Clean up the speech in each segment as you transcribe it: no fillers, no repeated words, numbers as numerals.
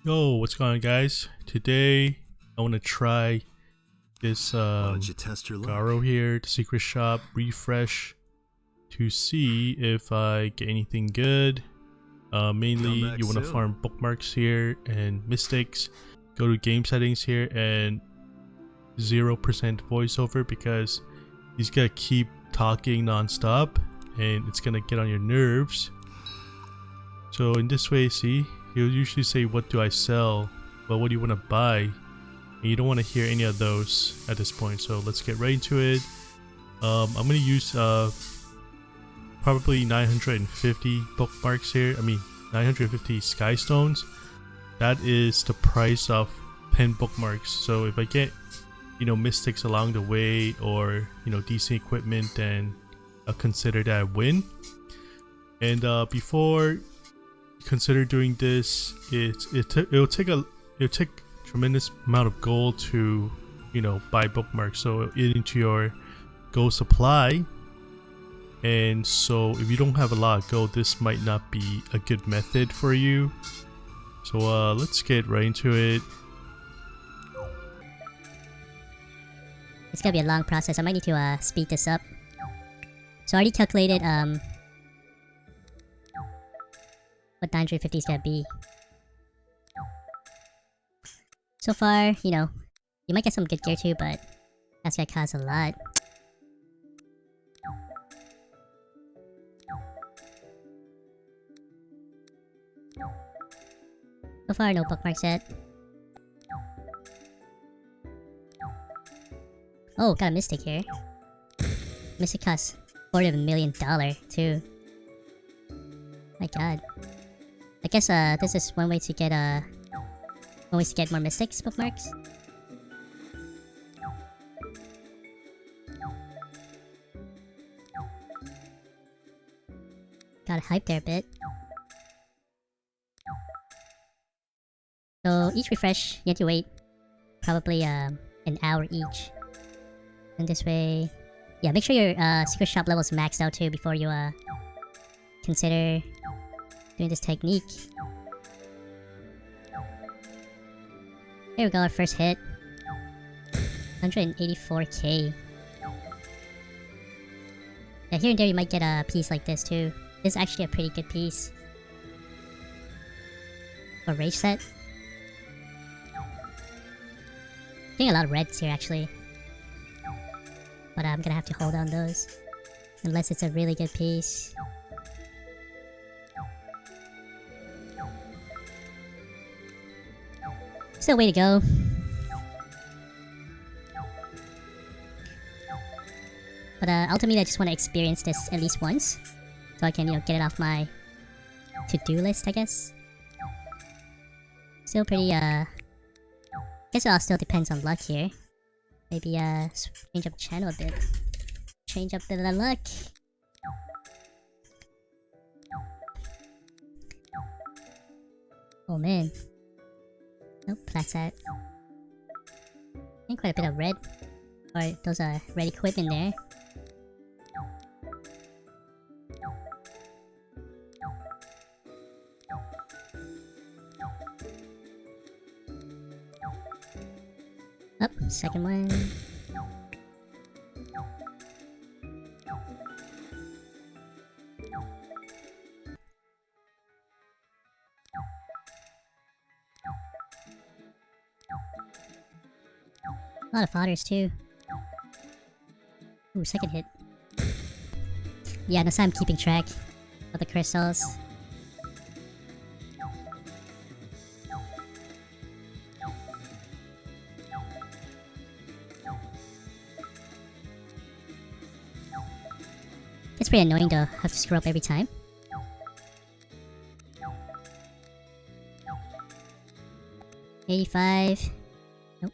Yo, what's going on, guys? Today I want to try this Why don't you test your luck? Garo here, the secret shop refresh, to see if I get anything good. Mainly you want to farm bookmarks here and mystics. Go to game settings here and 0% voiceover, because he's gonna keep talking non-stop and it's gonna get on your nerves. So in this way, see, he'll usually say, what do I sell? Well, what do you want to buy? And you don't want to hear any of those at this point. So let's get right into it. I'm going to use probably 950 bookmarks here. 950 Skystones. That is the price of 10 bookmarks. So if I get, mystics along the way, or, decent equipment, then I'll consider that a win. And before consider doing this, it'll take tremendous amount of gold to buy bookmarks, so into your gold supply. And so if you don't have a lot of gold, this might not be a good method for you. So let's get right into it. It's gonna be a long process. I might need to speed this up. So I already calculated what 950 is gonna be. So far, you might get some good gear too, but that's gonna cost a lot. So far, no bookmarks yet. Oh, got a mystic here. Mystic costs $250,000 too. My god. I guess this is one way to get more mystics bookmarks. Got hype there a bit. So each refresh you have to wait probably an hour each. And this way, yeah, make sure your secret shop level is maxed out too before you consider doing this technique. Here we go, our first hit. 184k. Yeah, here and there you might get a piece like this too. This is actually a pretty good piece. For rage set. Getting a lot of reds here actually. But I'm gonna have to hold on those. Unless it's a really good piece. Still a way to go. But ultimately I just want to experience this at least once. So I can, get it off my to-do list, I guess. Still pretty, guess it all still depends on luck here. Maybe, change up the channel a bit. Change up the luck. Oh man. Nope, that's that. And quite a bit of red. Or those are red equipment there. Up, second one. A lot of fodders too. Ooh, second hit. Yeah, no, so I'm keeping track of the crystals. It's pretty annoying to have to screw up every time. $85. Nope.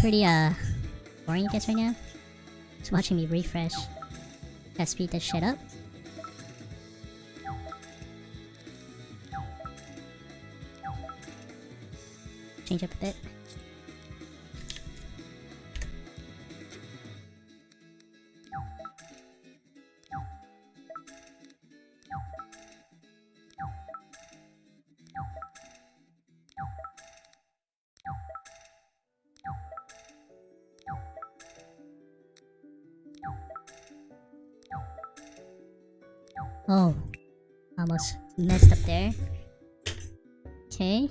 Pretty boring I guess right now. Just watching me refresh. Gotta speed this shit up. change up a bit. Oh, almost messed up there. Okay.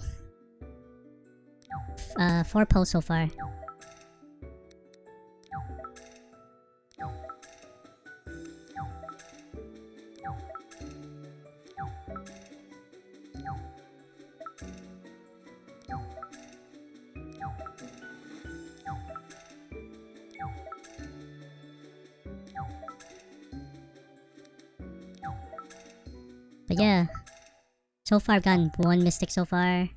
4 pulls so far. But yeah, so far I've gotten 1 mystic so far,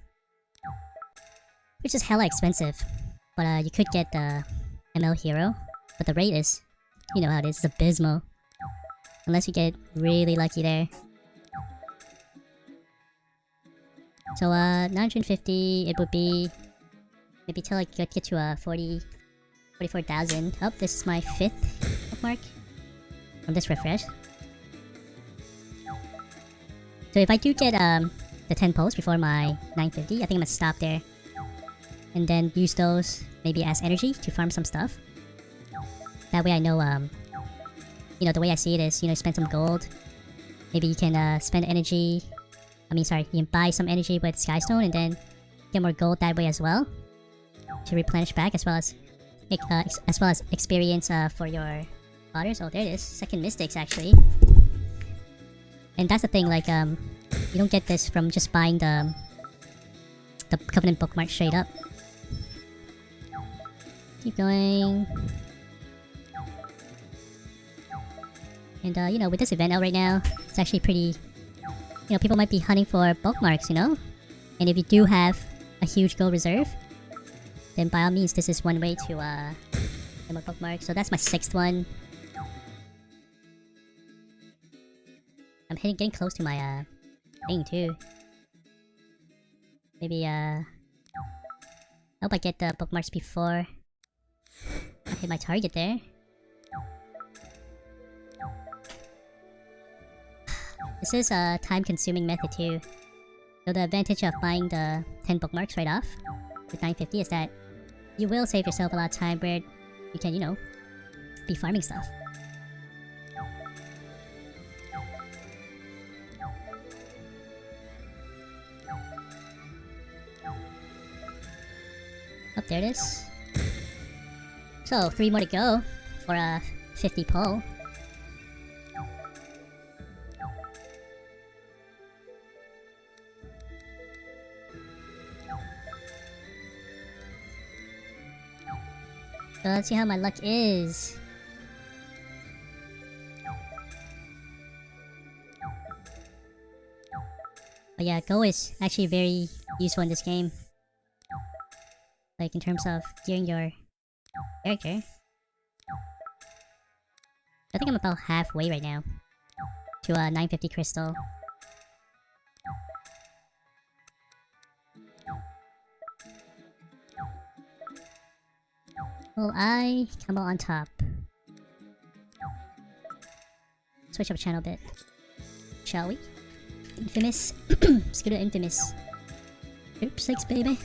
which is hella expensive. But you could get the ML hero, but the rate is, you know how it is, it's abysmal. Unless you get really lucky there. So 950, it would be maybe till I get to 44,000. Oh, this is my 5th bookmark from this refresh. So if I do get the 10 pulls before my 950, I think I'm gonna stop there. And then use those maybe as energy to farm some stuff. That way I know, you know, the way I see it is, you know, spend some gold. Maybe you can spend energy, you can buy some energy with Skystone and then get more gold that way as well. To replenish back as well as experience for your otters. Oh, there it is. Second mystics actually. And that's the thing, like, you don't get this from just buying the Covenant bookmark straight up. Keep going. And, you know, with this event out right now, it's actually pretty... You know, people might be hunting for bookmarks, you know? And if you do have a huge gold reserve, then by all means, this is one way to, get more bookmarks. So that's my 6th one. I'm getting close to my, thing too. Maybe, I hope I get the bookmarks before I hit my target there. This is a time-consuming method too. So the advantage of buying the 10 bookmarks right off with 950 is that you will save yourself a lot of time where you can, you know, be farming stuff. Oh, there it is. So, 3 more to go for a 50 pull. So let's see how my luck is. But yeah, Go is actually very useful in this game. Like in terms of gearing your character. I think I'm about halfway right now to a 950 crystal. Will I come out on top? Switch up channel a bit. Shall we? Infamous. Let's go to Infamous. Oops, 6 baby.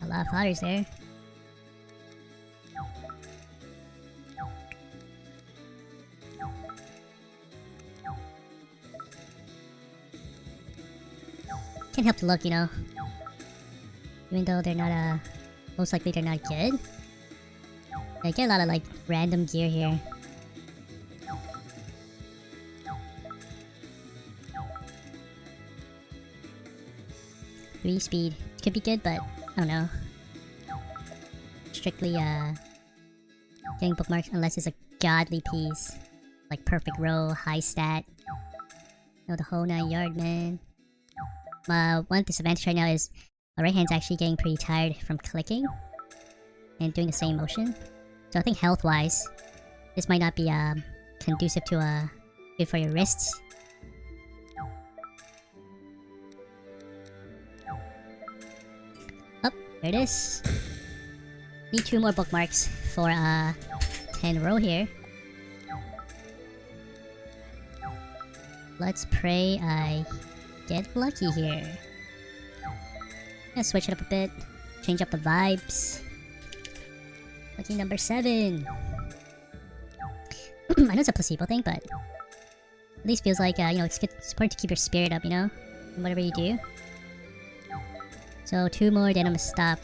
A lot of otters there. Can't help to look, you know. Even though they're not, most likely they're not good. I get a lot of, like, random gear here. Three speed. Could be good, but I don't know. Strictly, getting bookmarks unless it's a godly piece. Like perfect roll, high stat. You know, the whole 9 yard, man. One disadvantage right now is my right hand's actually getting pretty tired from clicking and doing the same motion. So I think health-wise, this might not be conducive to good for your wrists. Oh, there it is. Need 2 more bookmarks for 10 row here. Let's pray I get lucky here. Gonna switch it up a bit, change up the vibes. Lucky number 7. I know it's a placebo thing, but at least feels like, you know, it's important to keep your spirit up, you know, in whatever you do. So 2 more, then I'm gonna stop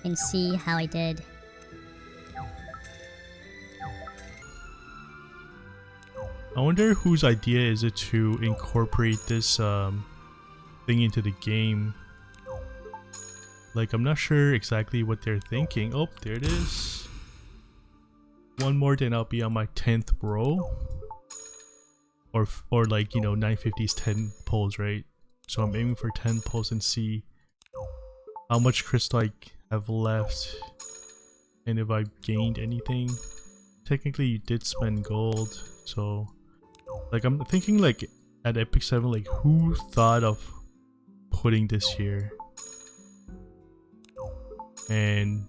and see how I did. I wonder whose idea is it to incorporate this thing into the game. Like, I'm not sure exactly what they're thinking. Oh, there it is. 1 more, then I'll be on my 10th row. Or like, you know, 950's 10 pulls, right? So I'm aiming for 10 pulls and see how much crystal I have left. And if I've gained anything. Technically, you did spend gold. So, like, I'm thinking, like, at Epic 7, like, who thought of putting this here? And,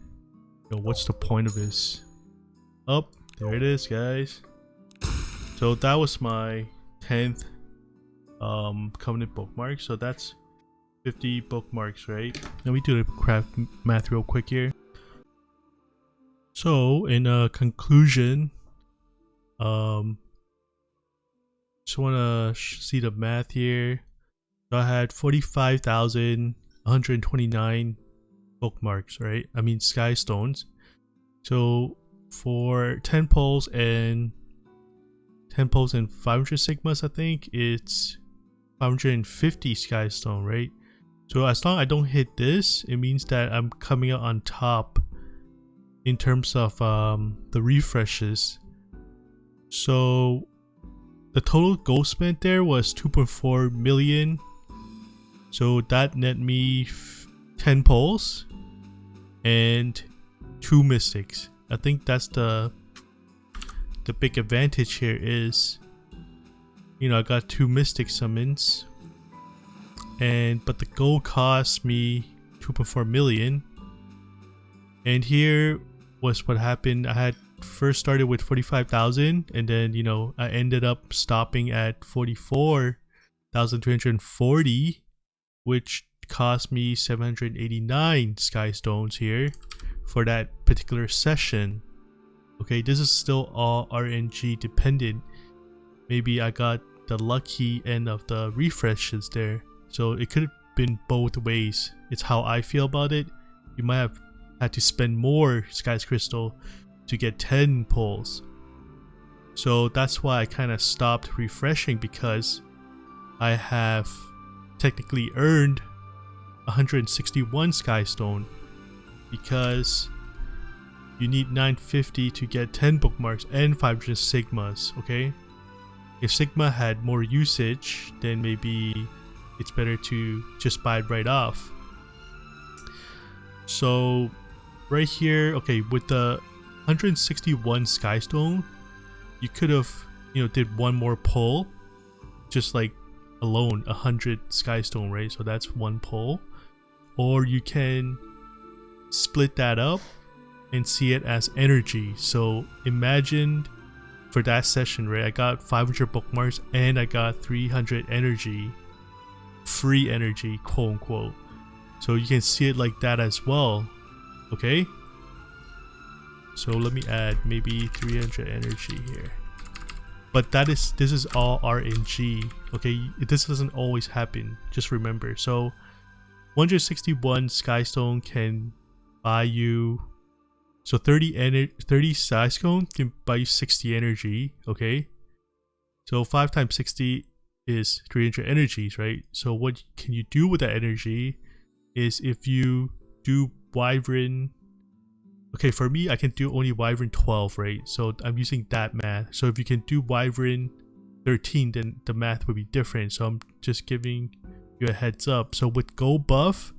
you know, what's the point of this? Oh, there it is, guys. So that was my 10th Covenant bookmark. So that's 50 bookmarks, right? Let me do the craft math real quick here. So in conclusion, just want to see the math here. So I had 45,129 bookmarks, right? I mean Skystones. So for 10 pulls and 500 sigmas, I think it's 550 Skystone, right? So as long as I don't hit this, it means that I'm coming out on top in terms of the refreshes. So the total gold spent there was 2.4 million. So that net me 10 pulls and 2 mystics. I think that's the big advantage here is, you know, I got 2 mystic summons, but the gold cost me 2.4 million. And here was what happened. I had first started with 45,000, and then, you know, I ended up stopping at 44,340, which cost me 789 Skystones here for that particular session. Okay, this is still all RNG dependent. Maybe I got the lucky end of the refreshes there, so it could have been both ways. It's how I feel about it. You might have had to spend more Sky's Crystal to get 10 pulls. So that's why I kind of stopped refreshing, because I have technically earned 161 Skystone, because you need 950 to get 10 bookmarks and 500 sigmas, okay? If sigma had more usage, then maybe it's better to just buy it right off. So right here, okay, with the 161 Skystone, you could have, you know, did 1 more pull, just like alone 100 Skystone, right? So that's 1 pull. Or you can split that up and see it as energy. So imagine for that session, right, I got 500 bookmarks and I got 300 energy, free energy, quote unquote. So you can see it like that as well. Okay, so let me add maybe 300 energy here, but this is all RNG. Okay, this doesn't always happen, just remember. So 161 Skystone can buy you, so 30 Skystone can buy you 60 energy. Okay, so 5 times 60 is 300 energies, right? So what can you do with that energy is, if you do Wyvern Okay, for me, I can do only Wyvern 12, right? So I'm using that math. So if you can do Wyvern 13, then the math would be different. So I'm just giving you a heads up. So with Go buff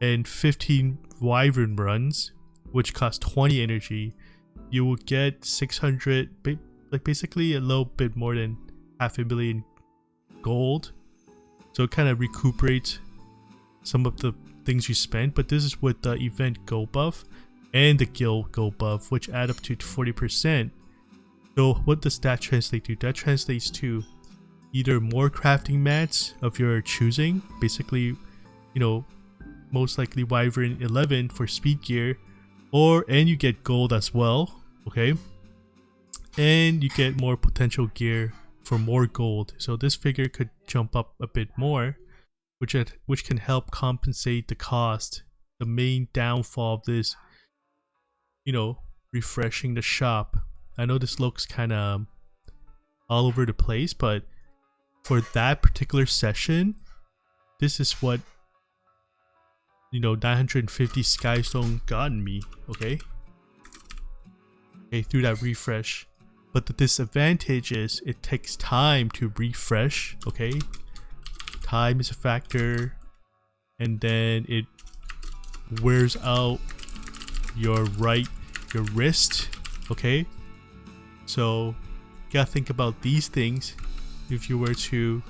and 15 Wyvern runs, which cost 20 energy, you will get 600, like basically a little bit more than 500,000 gold. So it kind of recuperates some of the things you spent. But this is with the event Go buff and the guild Go buff, which add up to 40%. So what does that translate to? That translates to either more crafting mats of your choosing, basically, you know, most likely Wyvern 11 for speed gear, and you get gold as well, okay? And you get more potential gear for more gold. So this figure could jump up a bit more, which can help compensate the cost. The main downfall of this, you know, refreshing the shop. I know this looks kind of all over the place, but for that particular session, this is what, you know, 950 Skystone gotten me, okay? Okay, through that refresh. But the disadvantage is it takes time to refresh, okay? Time is a factor, and then it wears out your wrist, okay? So you gotta think about these things if you were to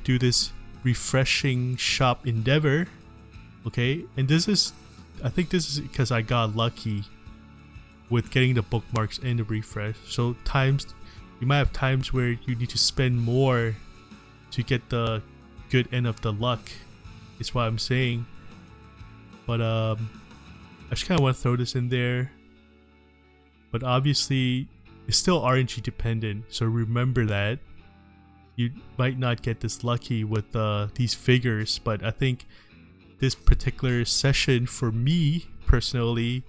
do this refreshing shop endeavor, okay? And I think this is because I got lucky with getting the bookmarks and the refresh. So you might have times where you need to spend more to get the good end of the luck, is what I'm saying. But I just kind of want to throw this in there. But obviously it's still RNG dependent, so remember that. You might not get this lucky with these figures, but I think this particular session for me personally,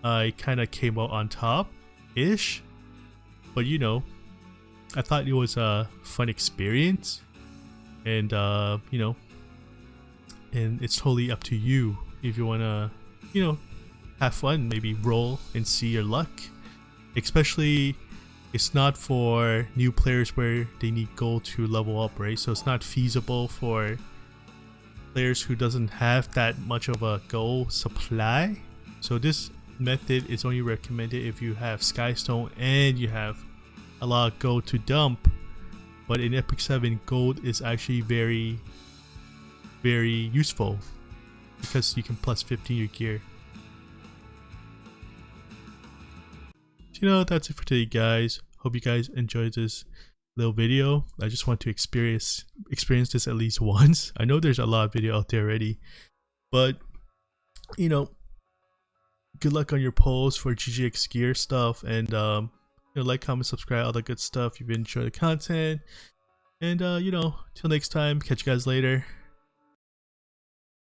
I kind of came out on top-ish. But you know, I thought it was a fun experience, and you know, and it's totally up to you if you want to, you know, have fun, maybe roll and see your luck. Especially, it's not for new players where they need gold to level up, right? So it's not feasible for players who doesn't have that much of a gold supply. So this method is only recommended if you have Skystone and you have a lot of gold to dump. But in Epic 7, gold is actually very, very useful because you can plus 15 your gear. So, you know, that's it for today, guys. Hope you guys enjoyed this little video. I just want to experience this at least once. I know there's a lot of video out there already, but you know, good luck on your polls for GGX gear stuff, and you know, like, comment, subscribe, all that good stuff if you enjoy the content. And you know, till next time, catch you guys later.